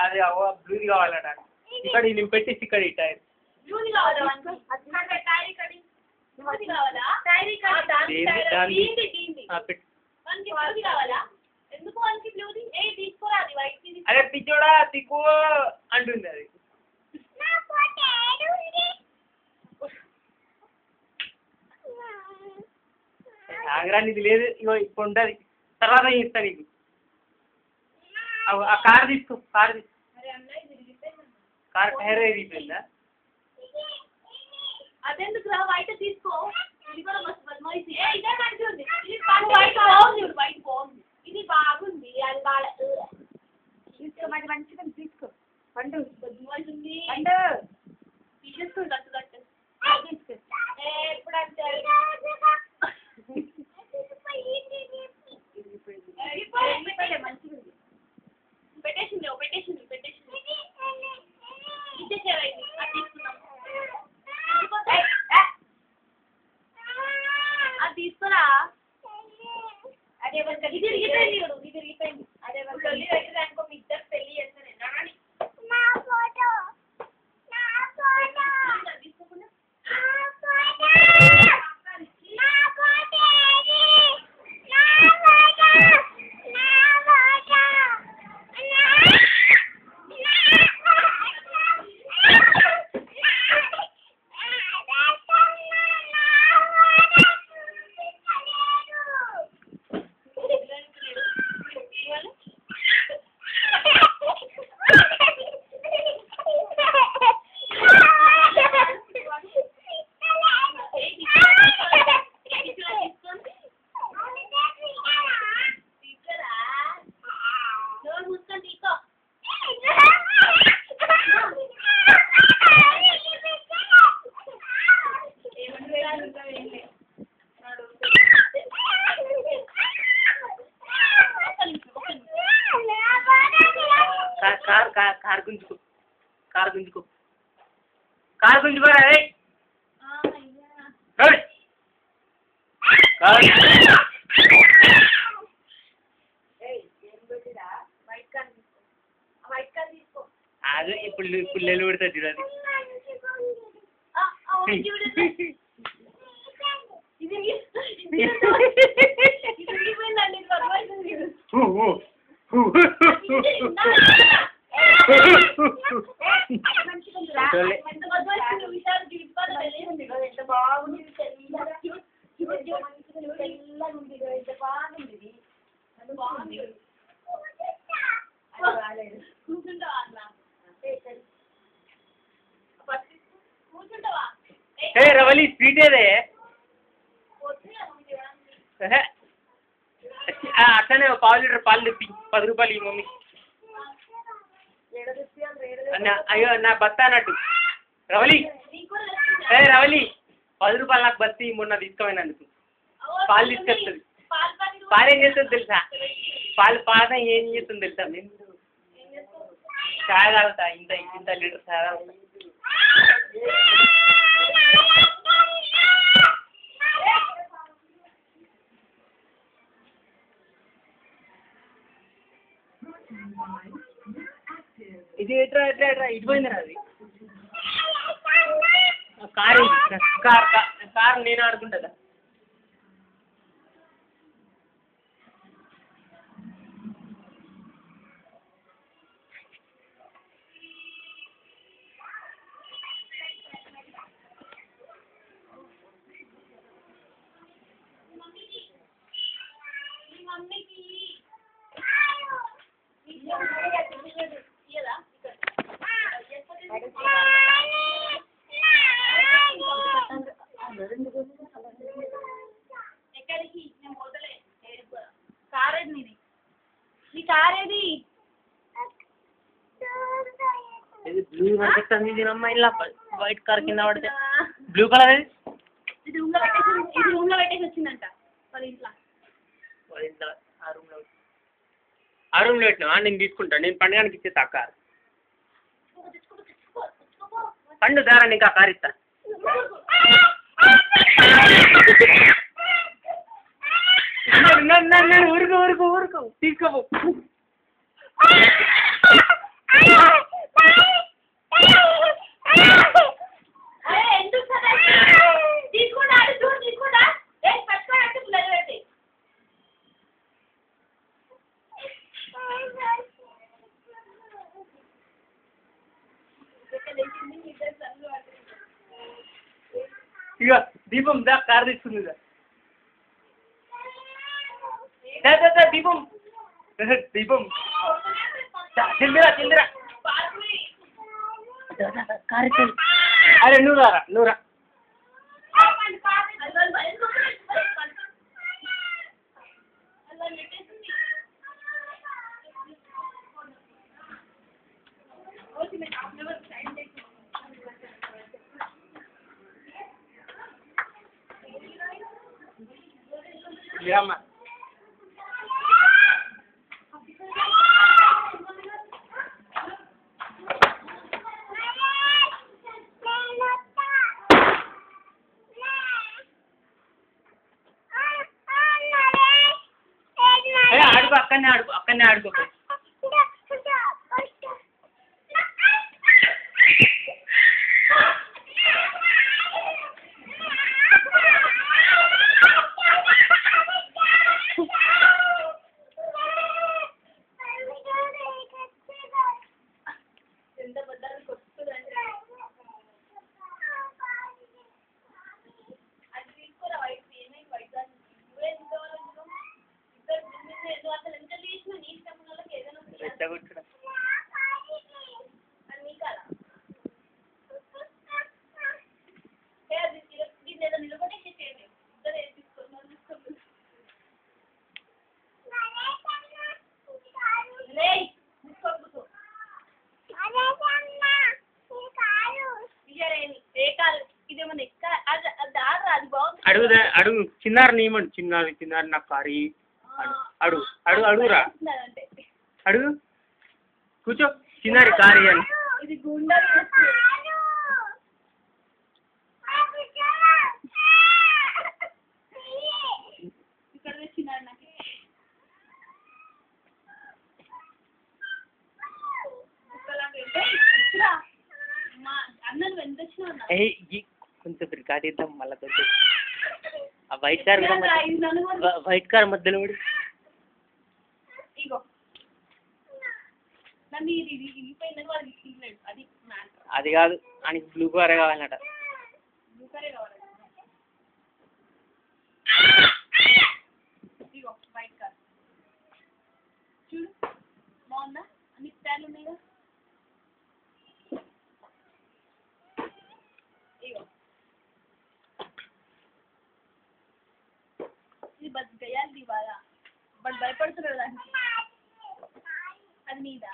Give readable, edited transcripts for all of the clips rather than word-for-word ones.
అదే బ్లూది కావాలట ఇక్కడ నేను పెట్టేసి ఇక్కడ ఈ టైర్ అదే పిచ్చోడా తిక్కు అంటుంది అది ఆగ్రాన్ని ఇది లేదు ఇగో ఇప్పుడు ఉంటుంది తర్వాత ఇస్తా నీకు ఆ కార్ తీసుకో కార్ టైర్ అయిపోయిందా అదెందుకు రా బయట తీసుకో ఇది కూడా మస్తు బద్మాయిసి ఇదే మంచిగా ఉంది ఇది బయట బాగుంది ఇది బాగుంది అది బాగా తీసుకో మంచిగా తీసుకో పండు బద్మాయిసి ఉంది పండు తీసేసుకో గట్టు గట్టు తీసుకో ఎప్పుడంటే మంచిగా ఉంది పెట్టేసింది ఇచ్చేసేవైంది అది తీసుకున్నాం అది తీసుకురా అదే ఇది విరిగిపోయింది అదే పెళ్లి పెట్టడానికి మీ ఇద్దరు పెళ్లి చేస్తాను తీసుకోకుండా కార్ గుంజుకోరా అదే ఇప్పుడు నెల్లు పెడతా చూడాలి రవలి స్వీట్ ఏదే అట్లనే ½ లీటర్ పాలు తెప్పి 10 రూపాయలు ఈ మమ్మీ అయ్యో నా బత్తా అన్నట్టు రవలి రవలి 10 రూపాయలు నాకు బత్తి మొన్న తీసుకోమైనందుకు పాలు తీసుకొస్తుంది పాలు ఏం చేస్తుంది తెలుసా పాలు ఏం చేస్తుంది తెలుసా నేను చాయ్ తాగుతా ఇంత లీటర్ చాయ్ తాగుతా ఇది ఎట్లా ఇటు పోయింది అది కార్ నేను ఆడుకుంటుందా బ్లూ కనిపిస్తుంది దీనమ్మా ఇలా వైట్ కార్ కింద పడితే బ్లూ కలర్ ఇది రూమ్ లో పెట్టేసి వచ్చిందంట వాళ్ళ ఇంట్లో ఆ రూమ్లో పెట్టినా నేను తీసుకుంటాను నేను పండుగనికి ఇచ్చేస్తా ఆ కార్ పండు దారా నీకు ఆ కార్ ఇస్తా ఊరుకో ఊరుకో ఊరుకో తీసుకోపో. ఇక దీపం దా కార్ తీసుకుంది దీపం దీపం చెందిరా చెందిరా కార్ అరే నువ్వు రా అమ్మ ఆడుకో అక్కడనే ఆడుకో. రెచ్చగొట్టుడా అడుగు చిన్నారు నీమడు చిన్నారు నాకు కారీ అడుగురా అడుగు కూర్చో చిన్నారి కారీ అని. కొంచెం రికార్డ్ ఇద్దాం మళ్ళీ కొంచెం ఆ వైట్ కార్ మధ్యలో కూడా అది కాదు అని బ్లూ కారే కావాలన్నట. చూడు బాగుందా అన్ని స్టాండ్లు ఉన్నాయిగా. ఇది గయాలి బాగా బట్ భయపడుతున్నాడు దానికి. అది నీదా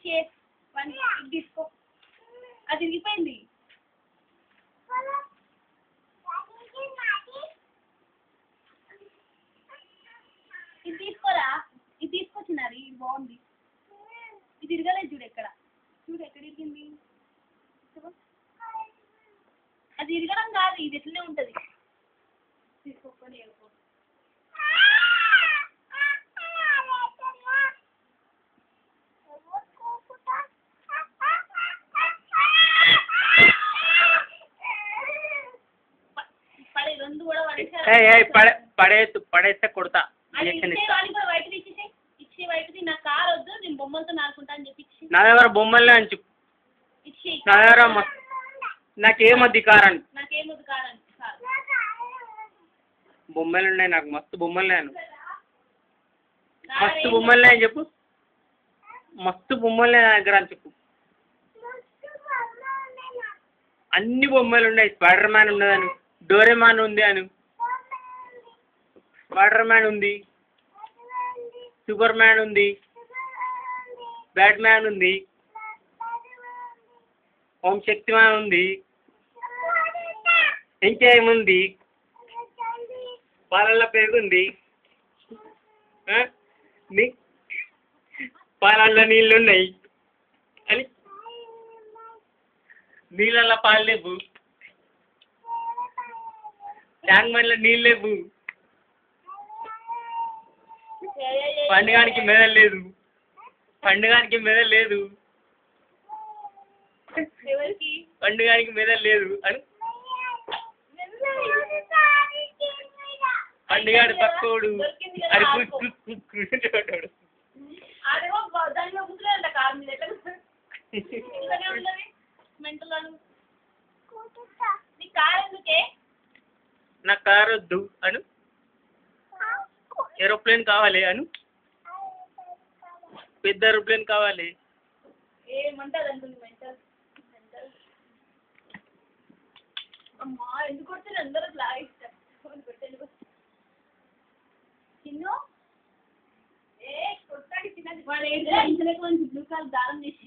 షేప్ ఇది తీసుకో. అది విరిగిపోయింది. ఇది తీసుకోరా. ఇది తీసుకొచ్చినారు. ఇది బాగుంది. ఇది తిరగలేదు చూడు ఎక్కడ ఇరిగింది. అది ఇరగడం కాదు, ఇది ఎట్లనే ఉంటుంది. తీసుకోకొని పడేస్తే కొడతా. నా కార్ వద్దు, నేను బొమ్మలతో నాడుకుంటా అని చెప్పి నా దగ్గర బొమ్మలే అని చెప్పు. నా దగ్గర నాకేమద్ది కార్ అని. బొమ్మలు ఉన్నాయి నాకు, మస్తు బొమ్మలు నేను మస్తు బొమ్మలు అని చెప్పు. మస్తు బొమ్మలు నా దగ్గర అని చెప్పు. అన్ని బొమ్మలు ఉన్నాయి. స్పైడర్ మ్యాన్ ఉన్నదని, డోరేమాన్ ఉంది అని, స్పైడర్ మ్యాన్ ఉంది, సూపర్ మ్యాన్ ఉంది, బ్యాట్ మ్యాన్ ఉంది, ఓం శక్తి మ్యాన్ ఉంది, ఇంకేముంది, పాలల్లో పెరుగుంది, పాలల్లో నీళ్ళు ఉన్నాయి అని, నీళ్ళల్లో పాలు లేవు, ట్యాంక్ బండ్లో నీళ్ళు లేవు. పండుగానికి మెదడు లేదు. పండుగానికి మెదడు లేదు. ఎవరికి పండుగానికి మెదడు లేదు అను. పండుగాడు పక్కోడు అది కూర్చోడు. అదేమో దానిలో కూర్చున్నాడంట కారు మీద ఎట్లా ఇట్లానే ఉన్నది మెంటల్ అను నీ కారు ఎందుకే నా కారు వద్దు అను. ఏరోప్లేన్ కావాలి అను. పెద్ద ఏరోప్లేన్ కావాలి. ఏమంటది అంటుంది మెంటల్ మెంటల్ అమ్మా ఎందుకు కొడుతుంది అందరూ లాగా ఇష్టం చిన్ను ఏ కొట్టాడు చిన్నది వాడు ఏంటంటే ఇంట్లో కొంచెం బ్లూ కలర్ దారం చేసి